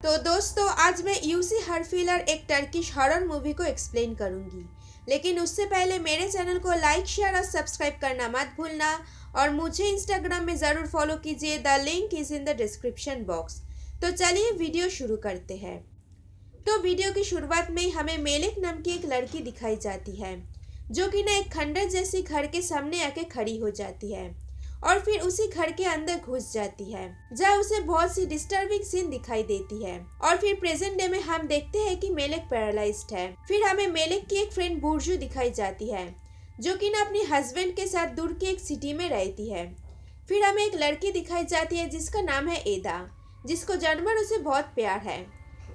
तो दोस्तों आज मैं यूसी हरफिलर एक टर्किश हॉरर मूवी को एक्सप्लेन करूंगी। लेकिन उससे पहले मेरे चैनल को लाइक शेयर और सब्सक्राइब करना मत भूलना और मुझे इंस्टाग्राम में ज़रूर फॉलो कीजिए। The link is in the description box. तो चलिए वीडियो शुरू करते हैं। तो वीडियो की शुरुआत में ही हमें मेलिक नाम की एक लड़की दिखाई जाती है जो कि ना एक खंडर जैसी घर के सामने आके खड़ी हो जाती है और फिर उसी घर के अंदर घुस जाती है जहाँ उसे बहुत सी डिस्टर्बिंग सीन दिखाई देती है। और फिर प्रेजेंट डे में हम देखते हैं कि मेलिक पैरालाइज्ड है। फिर हमें मेलिक की एक फ्रेंड बुर्जू दिखाई जाती है जो कि ना अपने हस्बैंड के साथ दूर की एक सिटी में रहती है। फिर हमें एक लड़की दिखाई जाती है जिसका नाम है एदा, जिसको जानवर उसे बहुत प्यार है।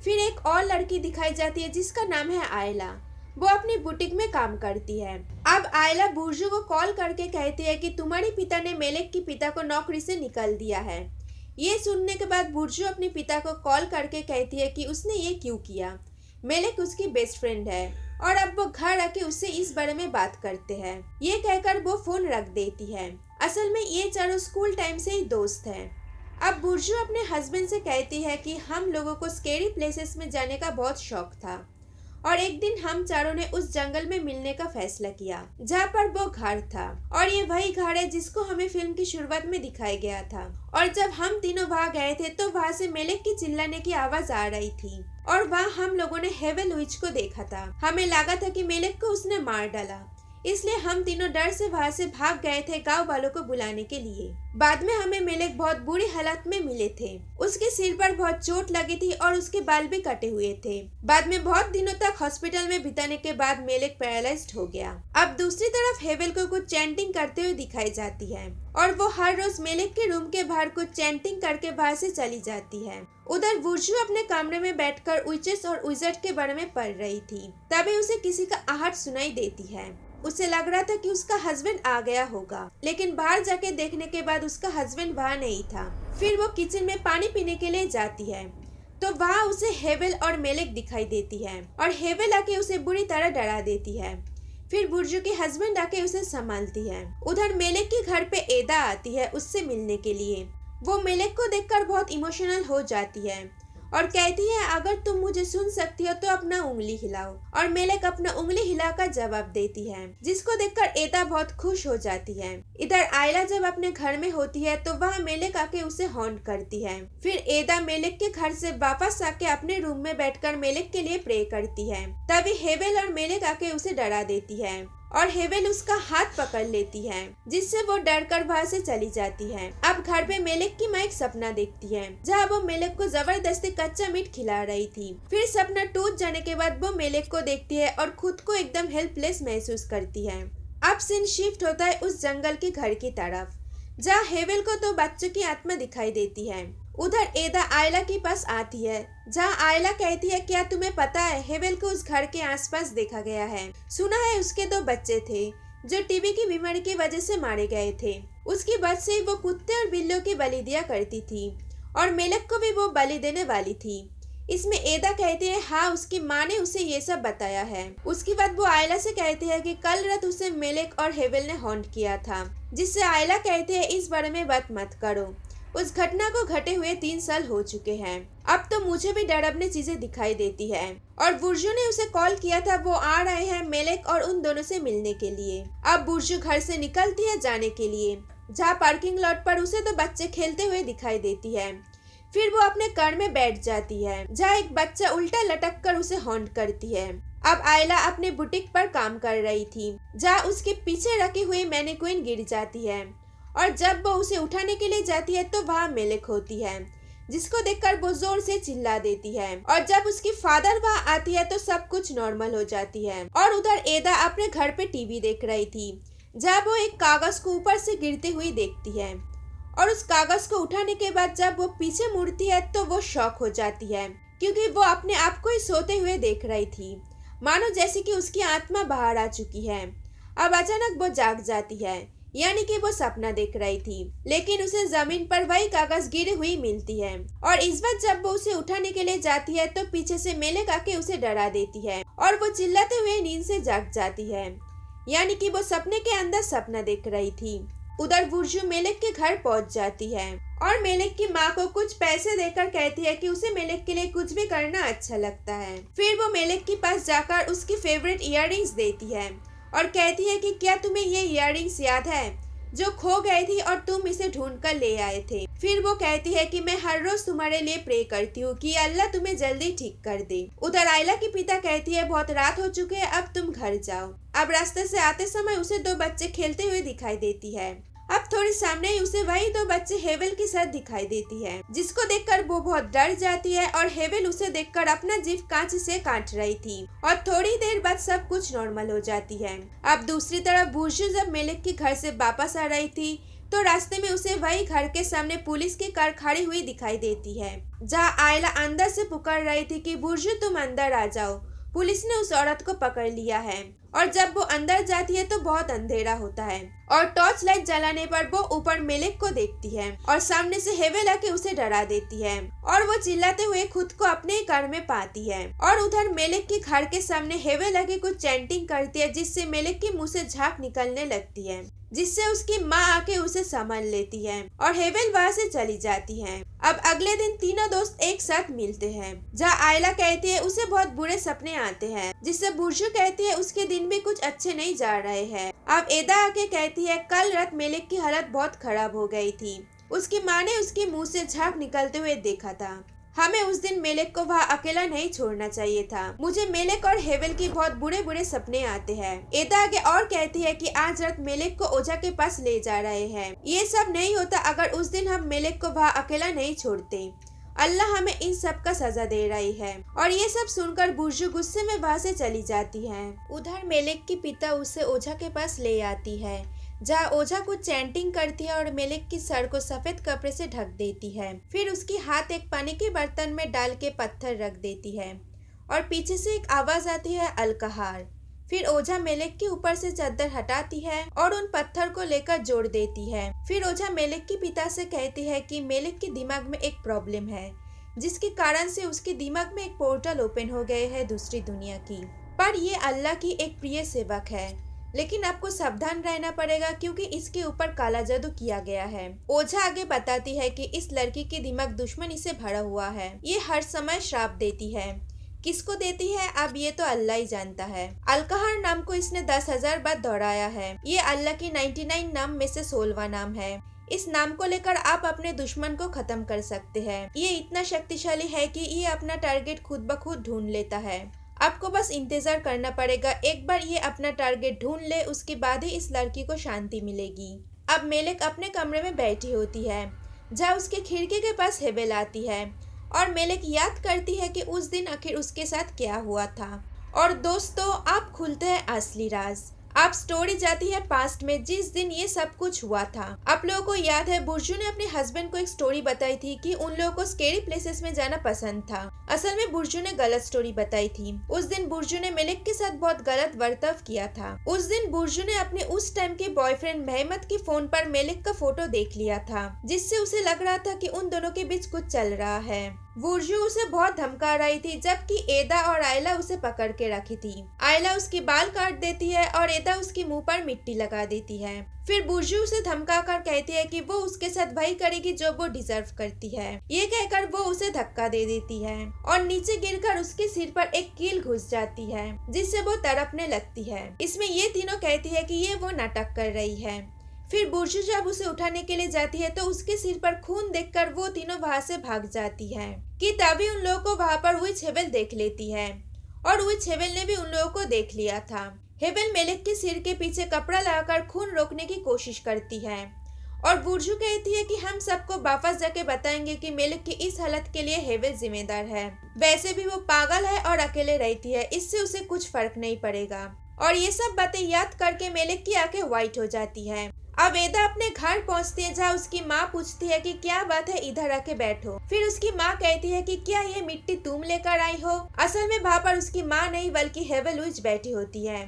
फिर एक और लड़की दिखाई जाती है जिसका नाम है आयला, वो अपनी बुटीक में काम करती है। अब आयला बुर्जू को कॉल करके कहती है कि तुम्हारे पिता ने मेलिक के पिता को नौकरी से निकाल दिया है। ये सुनने के बाद बुर्जू अपने पिता को कॉल करके कहती है कि उसने ये क्यों किया। मेलिक उसकी बेस्ट फ्रेंड है और अब वो घर आके उससे इस बारे में बात करते हैं। ये कहकर वो फोन रख देती है। असल में ये चारों स्कूल टाइम से ही दोस्त हैं। अब बुर्जू अपने हस्बैंड से कहती है कि हम लोगों को स्केरी प्लेसेस में जाने का बहुत शौक था और एक दिन हम चारों ने उस जंगल में मिलने का फैसला किया जहाँ पर वो घर था। और ये वही घर है जिसको हमें फिल्म की शुरुआत में दिखाया गया था। और जब हम तीनों वहाँ गए थे तो वहाँ से मेलिक की चिल्लाने की आवाज आ रही थी और वहाँ हम लोगों ने हेवेल विच को देखा था। हमें लगा था कि मेलिक को उसने मार डाला, इसलिए हम तीनों डर से वहाँ से भाग गए थे गांव वालों को बुलाने के लिए। बाद में हमें मेलिक बहुत बुरी हालत में मिले थे। उसके सिर पर बहुत चोट लगी थी और उसके बाल भी कटे हुए थे। बाद में बहुत दिनों तक हॉस्पिटल में बिताने के बाद मेलिक पैरालाइज्ड हो गया। अब दूसरी तरफ हेवेल को कुछ चैंटिंग करते हुए दिखाई जाती है और वो हर रोज मेलिक के रूम के बाहर कुछ चैंटिंग करके बाहर से चली जाती है। उधर बुर्जू अपने कमरे में बैठकर विचेस और विज़ार्ड के बारे में पढ़ रही थी। तभी उसे किसी का आहट सुनाई देती है। उसे लग रहा था कि उसका हस्बैंड आ गया होगा, लेकिन बाहर जाके देखने के बाद उसका हस्बैंड वहाँ नहीं था। फिर वो किचन में पानी पीने के लिए जाती है तो वहाँ उसे हेवेल और मेलिक दिखाई देती है और हेवेल आके उसे बुरी तरह डरा देती है। फिर बुर्जू के हस्बैंड आके उसे संभालती है। उधर मेलिक के घर पे एदा आती है उससे मिलने के लिए। वो मेलिक को देखकर बहुत इमोशनल हो जाती है और कहती है अगर तुम मुझे सुन सकती हो तो अपना उंगली हिलाओ। और मेलिक अपना उंगली हिलाकर जवाब देती है, जिसको देखकर एदा बहुत खुश हो जाती है। इधर आयला जब अपने घर में होती है तो वहाँ मेलिक आके उसे हॉन्ट करती है। फिर एदा मेलिक के घर से वापस आके अपने रूम में बैठकर मेलिक के लिए प्रे करती है। तभी हेवेल और मेलिक आके उसे डरा देती है और हेवेल उसका हाथ पकड़ लेती है, जिससे वो डर कर वहाँ से चली जाती है। अब घर पे मेलिक की माँ एक सपना देखती है जहाँ वो मेलिक को जबरदस्ती कच्चा मीट खिला रही थी। फिर सपना टूट जाने के बाद वो मेलिक को देखती है और खुद को एकदम हेल्पलेस महसूस करती है। अब सीन शिफ्ट होता है उस जंगल के घर की तरफ जहाँ हेवेल को तो बच्चों की आत्मा दिखाई देती है। उधर एदा आयला के पास आती है जहाँ आयला कहती है क्या तुम्हें पता है हेवेल को उस घर के आसपास देखा गया है। सुना है उसके 2 बच्चे थे जो टीबी की बीमारी की वजह से मारे गए थे। उसकी बच से वो कुत्ते और बिल्लियों की बलि दिया करती थी और मेलिक को भी वो बलि देने वाली थी। इसमें एदा कहती है हाँ उसकी माँ ने उसे ये सब बताया है। उसके बाद वो आयला से कहती है कि कल रात उसे मेलिक और हेवेल ने हॉन्ट किया था, जिससे आयला कहती है इस बारे में बात मत करो। उस घटना को घटे हुए 3 साल हो चुके हैं। अब तो मुझे भी डरावनी चीजें दिखाई देती है। और बुर्जू ने उसे कॉल किया था, वो आ रहे हैं मेलिक और उन दोनों से मिलने के लिए। अब बुर्जू घर से निकलती है जाने के लिए जहाँ पार्किंग लॉट पर उसे तो बच्चे खेलते हुए दिखाई देती है। फिर वो अपने कार में बैठ जाती है जहाँ एक बच्चा उल्टा लटक कर उसे हॉन्ट करती है। अब आयला अपने बुटीक पर काम कर रही थी जहाँ उसके पीछे रखी हुई मैनिक्विन गिर जाती है और जब वो उसे उठाने के लिए जाती है तो वहाँ मेलिक होती है, जिसको देखकर वो जोर से चिल्ला देती है। और जब उसकी फादर वहाँ आती है तो सब कुछ नॉर्मल हो जाती है। और उधर एदा अपने घर पे टीवी देख रही थी जब वो एक कागज को ऊपर से गिरते हुए देखती है और उस कागज को उठाने के बाद जब वो पीछे मुड़ती है तो वो शॉक हो जाती है क्योंकि वो अपने आप को ही सोते हुए देख रही थी, मानो जैसे कि उसकी आत्मा बाहर आ चुकी है। अब अचानक वो जाग जाती है, यानी कि वो सपना देख रही थी, लेकिन उसे जमीन पर वही कागज गिरी हुई मिलती है। और इस बार जब वो उसे उठाने के लिए जाती है तो पीछे से मेलिक आके उसे डरा देती है और वो चिल्लाते हुए नींद से जाग जाती है, यानी कि वो सपने के अंदर सपना देख रही थी। उधर बुर्जू मेलेक के घर पहुंच जाती है और मेलेक की माँ को कुछ पैसे देकर कहती है कि उसे मेलेक के लिए कुछ भी करना अच्छा लगता है। फिर वो मेलेक के पास जाकर उसकी फेवरेट इयररिंग्स देती है और कहती है कि क्या तुम्हें ये इयररिंग्स याद है जो खो गई थी और तुम इसे ढूंढ कर ले आए थे। फिर वो कहती है कि मैं हर रोज तुम्हारे लिए प्रे करती हूँ कि अल्लाह तुम्हें जल्दी ठीक कर दे। उधर आयला की पिता कहती है बहुत रात हो चुके हैं, अब तुम घर जाओ। अब रास्ते से आते समय उसे 2 बच्चे खेलते हुए दिखाई देती है। अब थोड़ी सामने ही उसे वही 2 बच्चे हेवेल के साथ दिखाई देती है, जिसको देखकर वो बहुत डर जाती है और हेवेल उसे देखकर अपना जीभ कांच से काट रही थी और थोड़ी देर बाद सब कुछ नॉर्मल हो जाती है। अब दूसरी तरफ बुर्जू जब मेलेक के घर से वापस आ रही थी तो रास्ते में उसे वही घर के सामने पुलिस की कार खड़ी हुई दिखाई देती है, जहाँ आयला अंदर से पुकार रही थी कि बुर्जू तुम अंदर आ जाओ। पुलिस ने उस औरत को पकड़ लिया है और जब वो अंदर जाती है तो बहुत अंधेरा होता है और टॉर्च लाइट जलाने पर वो ऊपर मेलेक को देखती है और सामने से हेवेल आके उसे डरा देती है और वो चिल्लाते हुए खुद को अपने ही घर में पाती है। और उधर मेलेक के घर के सामने हेवेल आके कुछ चैंटिंग करती है, जिससे मेलेक के मुंह से झाग निकलने लगती है, जिससे उसकी माँ आके उसे संभाल लेती है और हेवेल वहाँ से चली जाती है। अब अगले दिन तीनों दोस्त एक साथ मिलते हैं, जहाँ आयला कहती है उसे बहुत बुरे सपने आते हैं, जिससे बुर्जू कहती है उसके दिन भी कुछ अच्छे नहीं जा रहे हैं। अब एदा आके कहती है कल रात मेलेक की हालत बहुत खराब हो गई थी, उसकी माँ ने उसके मुंह से झाग निकलते हुए देखा था। हमें उस दिन मेलेक को वहाँ अकेला नहीं छोड़ना चाहिए था। मुझे मेलेक और हेवेल की बहुत बुरे बुरे सपने आते हैं। एदा आगे और कहती है कि आज रात मेलेक को ओझा के पास ले जा रहे हैं। ये सब नहीं होता अगर उस दिन हम मेलेक को वहाँ अकेला नहीं छोड़ते। अल्लाह हमें इन सब का सजा दे रही है। और ये सब सुनकर बुर्जू गुस्से में वहाँ से चली जाती है। उधर मेलेक की पिता उसे ओझा के पास ले आती है, जहाँ ओझा कुछ चैंटिंग करती है और मेलेक की सर को सफेद कपड़े से ढक देती है। फिर उसकी हाथ एक पानी के बर्तन में डाल के पत्थर रख देती है और पीछे से एक आवाज आती है अलकहार। फिर ओझा मेलेक के ऊपर से चादर हटाती है और उन पत्थर को लेकर जोड़ देती है। फिर ओझा मेलेक के पिता से कहती है कि मेलेक के दिमाग में एक प्रॉब्लम है, जिसके कारण से उसके दिमाग में एक पोर्टल ओपन हो गए है दूसरी दुनिया की। पर ये अल्लाह की एक प्रिय सेवक है, लेकिन आपको सावधान रहना पड़ेगा क्योंकि इसके ऊपर काला जादू किया गया है। ओझा आगे बताती है कि इस लड़की के दिमाग दुश्मनी से भरा हुआ है। ये हर समय श्राप देती है। किसको देती है अब ये तो अल्लाह ही जानता है। अलकहार नाम को इसने 10,000 बार दोहराया है। ये अल्लाह की 99 नाम में से 16वां नाम है। इस नाम को लेकर आप अपने दुश्मन को खत्म कर सकते हैं। ये इतना शक्तिशाली है कि ये अपना टारगेट खुद ब खुद ढूंढ लेता है। आपको बस इंतजार करना पड़ेगा। एक बार ये अपना टारगेट ढूंढ ले, उसके बाद ही इस लड़की को शांति मिलेगी। अब मेलेक अपने कमरे में बैठी होती है, जहाँ उसके खिड़की के पास हेवेल आती है और मेलेक याद करती है कि उस दिन आखिर उसके साथ क्या हुआ था। और दोस्तों आप खुलते हैं असली राज। आप स्टोरी जाती है पास्ट में, जिस दिन ये सब कुछ हुआ था। आप लोगों को याद है बुर्जू ने अपने हस्बैंड को एक स्टोरी बताई थी कि उन लोगों को स्केरी प्लेसेस में जाना पसंद था। असल में बुर्जू ने गलत स्टोरी बताई थी। उस दिन बुर्जू ने मेलेक के साथ बहुत गलत बर्ताव किया था। उस दिन बुर्जू ने अपने उस टाइम के बॉयफ्रेंड महमद के फोन पर मेलेक का फोटो देख लिया था, जिससे उसे लग रहा था कि उन दोनों के बीच कुछ चल रहा है। बुर्जू उसे बहुत धमका रही थी, जबकि एदा और आयला उसे पकड़ के रखी थी। आयला उसके बाल काट देती है और एदा उसके मुंह पर मिट्टी लगा देती है। फिर बुर्जू उसे धमका कर कहती है कि वो उसके साथ वही करेगी जो वो डिजर्व करती है। ये कहकर वो उसे धक्का दे देती है और नीचे गिरकर उसके सिर पर एक कील घुस जाती है, जिससे वो तड़पने लगती है। इसमें ये तीनों कहती है कि ये वो नाटक कर रही है। फिर बुर्जू जब उसे उठाने के लिए जाती है तो उसके सिर पर खून देखकर वो तीनों वहाँ से भाग जाती है कि तभी उन लोगों को वहाँ पर विच हेवेल देख लेती है और विच हेवेल ने भी उन लोगों को देख लिया था। हेवेल मेलेक के सिर के पीछे कपड़ा लगाकर खून रोकने की कोशिश करती है और बुर्जू कहती है कि हम सबको वापस जाके बताएंगे कि मेलेक की इस हालत के लिए हेवेल जिम्मेदार है। वैसे भी वो पागल है और अकेले रहती है, इससे उसे कुछ फर्क नहीं पड़ेगा। और ये सब बातें याद करके मेलेक की आंखें व्हाइट हो जाती है। अब एदा अपने घर पहुंचती है, जहाँ उसकी माँ पूछती है कि क्या बात है, इधर आके बैठो। फिर उसकी माँ कहती है कि क्या ये मिट्टी तुम लेकर आई हो। असल में वहाँ पर उसकी माँ नहीं बल्कि हेवेल विच बैठी होती है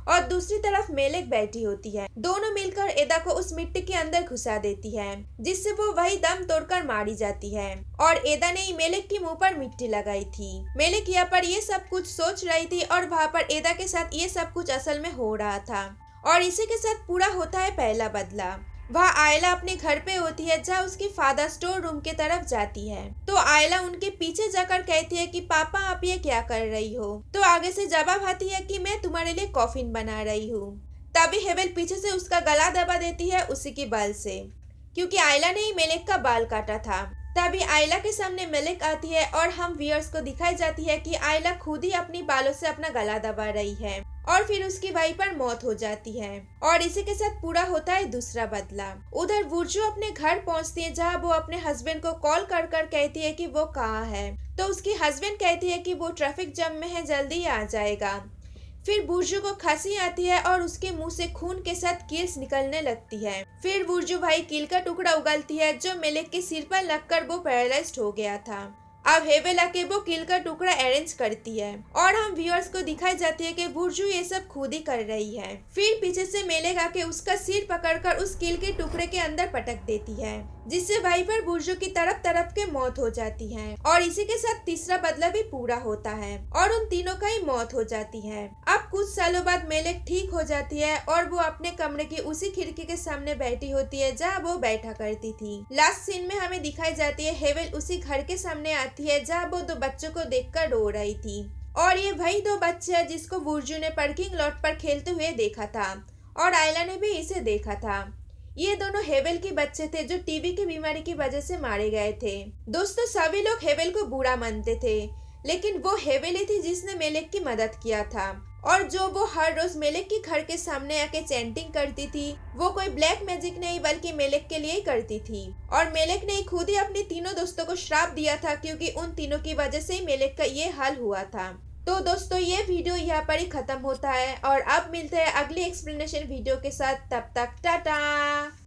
और दूसरी तरफ मेलेक बैठी होती है। दोनों मिलकर एदा को उस मिट्टी के अंदर घुसा देती है, जिससे वो वही दम तोड़कर मारी जाती है। और एदा ने ही मेलेक के मुंह पर मिट्टी लगाई थी। मेलेक यहाँ पर ये सब कुछ सोच रही थी और वहाँ पर एदा के साथ ये सब कुछ असल में हो रहा था। और इसी के साथ पूरा होता है पहला बदला। वह आयला अपने घर पे होती है जहाँ उसकी फादर स्टोर रूम के तरफ जाती है। तो आयला उनके पीछे जाकर कहती है कि पापा आप ये क्या कर रही हो। तो आगे से जवाब आती है कि मैं तुम्हारे लिए कॉफिन बना रही हूँ। तभी हेवेल पीछे से उसका गला दबा देती है उसी की बाल से, क्योंकि आयला ने ही मेलेक का बाल काटा था। तभी आयला के सामने मेलेक आती है और हम व्यूअर्स को दिखाई जाती है कि आयला खुद ही अपनी बालों से अपना गला दबा रही है और फिर उसकी वहीं पर मौत हो जाती है। और इसी के साथ पूरा होता है दूसरा बदला। उधर वुर्जू अपने घर पहुंचती है जहां वो अपने हस्बैंड को कॉल कर कर कहती है कि वो कहाँ है। तो उसकी हस्बैंड कहती है कि वो ट्रैफिक जाम में है, जल्दी आ जाएगा। फिर बुर्जू को खांसी आती है और उसके मुंह से खून के साथ कील्स निकलने लगती है। फिर बुर्जू भाई कील का टुकड़ा उगलती है जो मेलेक के सिर पर लगकर वो पैरालाइज्ड हो गया था। अब हेवेल आके वो कील का टुकड़ा अरेंज करती है और हम व्यूअर्स को दिखाई जाती है कि बुर्जू ये सब खुद ही कर रही है। फिर पीछे से मेलेक आके उसका सिर पकड़कर उस कील के टुकड़े के अंदर पटक देती है, जिससे वहीं पर बुर्जू की तरफ तरफ के मौत हो जाती है। और इसी के साथ तीसरा बदला भी पूरा होता है और उन तीनों का ही मौत हो जाती है। अब कुछ सालों बाद मेलेक ठीक हो जाती है और वो अपने कमरे की उसी खिड़की के सामने बैठी होती है जहाँ वो बैठा करती थी। लास्ट सीन में हमें दिखाई जाती है हेवेल उसी घर के सामने आती है जहाँ वो दो बच्चों को देखकर रो रही थी। और ये वही दो बच्चे हैं जिसको बुर्जू ने पार्किंग लॉट पर खेलते हुए देखा था और आयला ने भी इसे देखा था। ये दोनों हेवेल के बच्चे थे जो टीबी की बीमारी की वजह से मारे गए थे। दोस्तों सभी लोग हेवेल को बुरा मानते थे, लेकिन वो हेवेल ही थी जिसने मेलेक की मदद किया था। और जो वो हर रोज मेलेक के घर के सामने आके चैंटिंग करती थी वो कोई ब्लैक मैजिक नहीं बल्कि मेलेक के लिए ही करती थी। और मेलेक ने खुद ही अपने तीनों दोस्तों को श्राप दिया था क्योंकि उन तीनों की वजह से ही मेलेक का ये हाल हुआ था। तो दोस्तों ये वीडियो यहाँ पर ही खत्म होता है और अब मिलते हैं अगली एक्सप्लेनेशन वीडियो के साथ। तब तक टाटा।